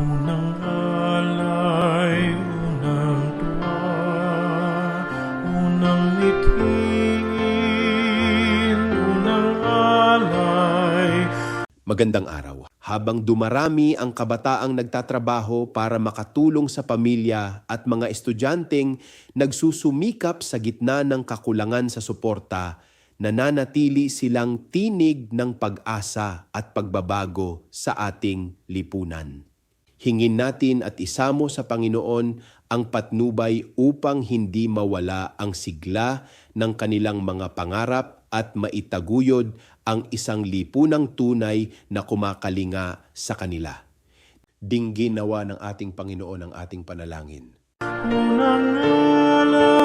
Unang alay, unang tuwa, unang mithiin, unang alay. Magandang araw. Habang dumarami ang kabataang nagtatrabaho para makatulong sa pamilya at mga estudyanteng nagsusumikap sa gitna ng kakulangan sa suporta, nananatili silang tinig ng pag-asa at pagbabago sa ating lipunan. Hingin natin at isamo sa Panginoon ang patnubay upang hindi mawala ang sigla ng kanilang mga pangarap at maitaguyod ang isang lipunang tunay na kumakalinga sa kanila. Dinggin nawa ng ating Panginoon ang ating panalangin. Unang alay.